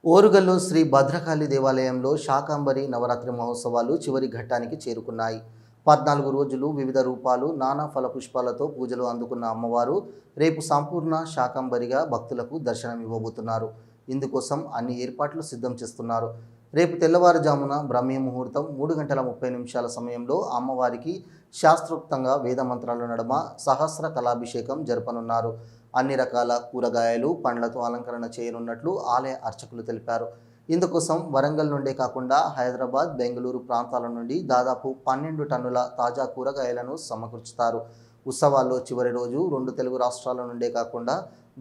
ఓరుగల్లు శ్రీ భద్రకాళి దేవాలయంలో శాకాంబరి నవరాత్రి మహోత్సవాలు చివరి ఘట్టానికి చేరుకున్నాయి. 14 రోజులు వివిధ రూపాలు నానా ఫల పుష్పాలతో పూజలు అందుకున్న అమ్మవారు రేపు సంపూర్ణ శాకాంబరిగా భక్తులకు దర్శనమివ్వబోతున్నారు. ఇందుకోసం అన్ని ఏర్పాట్లు సిద్ధం చేస్తున్నారు. రేపు తెల్లవారుజామున బ్రహ్మీ ముహూర్తం 3:30 సమయంలో అమ్మవారికి శాస్త్రోక్తంగా వేద మంత్రాల నడుమ సహస్ర కళాభిషేకం జరపనున్నారు. అన్ని రకాల కూరగాయలు, పండ్లతో అలంకరణ చేయనున్నట్లు ఆలయ అర్చకులు తెలిపారు. ఇందుకోసం వరంగల్ నుండే కాకుండా హైదరాబాద్, బెంగళూరు ప్రాంతాల నుండి దాదాపు 12 టన్నుల తాజా కూరగాయలను సమకూర్చుతారు. ఉత్సవాల్లో చివరి రోజు 2 తెలుగు రాష్ట్రాల నుండే కాకుండా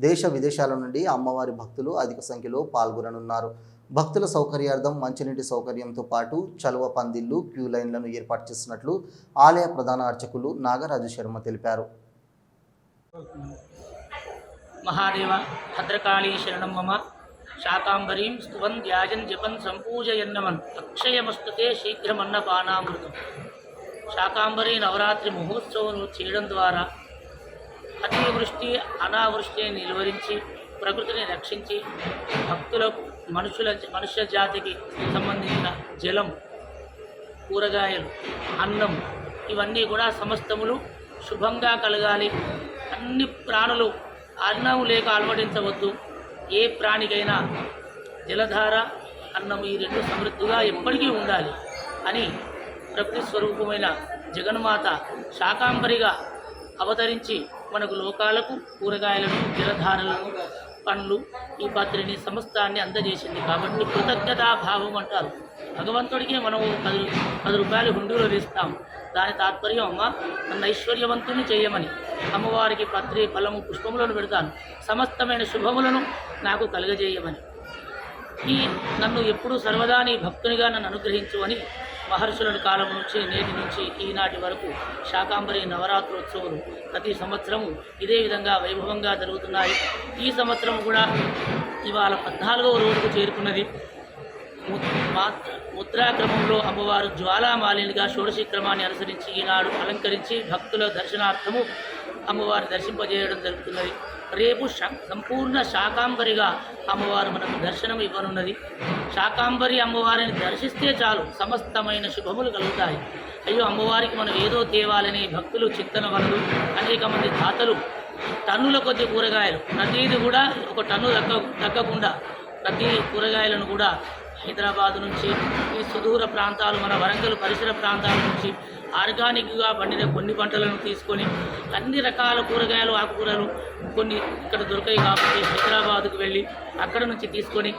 దేశ విదేశాల నుండి అమ్మవారి భక్తులు అధిక సంఖ్యలో పాల్గొననున్నారు. భక్తుల సౌకర్యార్థం మంచినీటి సౌకర్యంతో పాటు చలువ పందిళ్లు, క్యూ లైన్లను ఏర్పాటు చేసినట్లు ఆలయ ప్రధాన అర్చకులు నాగరాజు శర్మ తెలిపారు. మహాదేవ భద్రకాళీ శరణం మమ శాకాంబరీం స్తువన్ ధ్యాజన్ జపన్ సంపూజయన్నమన్ అక్షయమస్తుతే శీఘ్రమన్నపానామృతం. శాకాంబరీ నవరాత్రి మహోత్సవం చేయడం ద్వారా అతివృష్టి అనావృష్టిని నిలువరించి ప్రకృతిని రక్షించి భక్తులకు మనుష్య జాతికి సంబంధించిన జలం, కూరగాయలు, అన్నం ఇవన్నీ కూడా సమస్తములు శుభంగా కలగాలి. అన్ని ప్రాణులు అన్నం లేక అలవడించవద్దు. ఏ ప్రాణికైనా జలధార, అన్నం ఈ రెండు సమృద్ధిగా ఎప్పటికీ ఉండాలి అని ప్రకృతి స్వరూపమైన జగన్మాత శాకాంబరిగా అవతరించి మనకు లోకాలకు కూరగాయలను, జలధారలను, పండ్లు, ఈ పత్రిని సమస్తాన్ని అందజేసింది. కాబట్టి కృతజ్ఞతాభావం అంటారు. భగవంతుడికి మనం 10 రూపాయలు హుండీలో వేస్తాం. దాని తాత్పర్యం అమ్మ నన్ను ఐశ్వర్యవంతుని చేయమని. అమ్మవారికి పత్రి, ఫలము, పుష్పములను పెడతాను. సమస్తమైన శుభములను నాకు కలుగజేయమని. నన్ను ఎప్పుడూ సర్వదా నీ భక్తునిగా నన్ను అనుగ్రహించు అని మహర్షుల కాలం నుంచి నేటి నుంచి ఈనాటి వరకు శాకాంబరి నవరాత్రోత్సవాలు ప్రతి సంవత్సరము ఇదే విధంగా వైభవంగా జరుగుతున్నాయి. ఈ సంవత్సరం కూడా ఇవాళ 14వ రోజుకు చేరుకున్నది. ముద్రాక్రమంలో అమ్మవారు జ్వాలామాలినిగా షోడశి క్రమాన్ని అనుసరించి ఈనాడు అలంకరించి భక్తుల దర్శనార్థము అమ్మవారి దర్శింపజేయడం జరుగుతున్నది. రేపు సంపూర్ణ శాకాంబరిగా అమ్మవారు మనకు దర్శనం ఇవ్వనున్నది. శాకాంబరి అమ్మవారిని దర్శిస్తే చాలు సమస్తమైన శుభములు కలుగుతాయి. అయ్యో అమ్మవారికి మనం ఏదో తేవాలని భక్తులు చింతన వలన అనేక మంది దాతలు టన్నుల కొద్ది కూరగాయలు ప్రతిదీ కూడా 1 టన్ను తగ్గకుండా ప్రతి కూరగాయలను కూడా హైదరాబాద్ నుంచి, ఈ సుదూర ప్రాంతాలు, మన వరంగల్ పరిసర ప్రాంతాల నుంచి ఆర్గానిక్గా పండిన కొన్ని పంటలను తీసుకొని అన్ని రకాల కూరగాయలు, ఆకుకూరలు కొన్ని ఇక్కడ దొరికాయి కాబట్టి హైదరాబాద్కు వెళ్ళి అక్కడ నుంచి తీసుకొని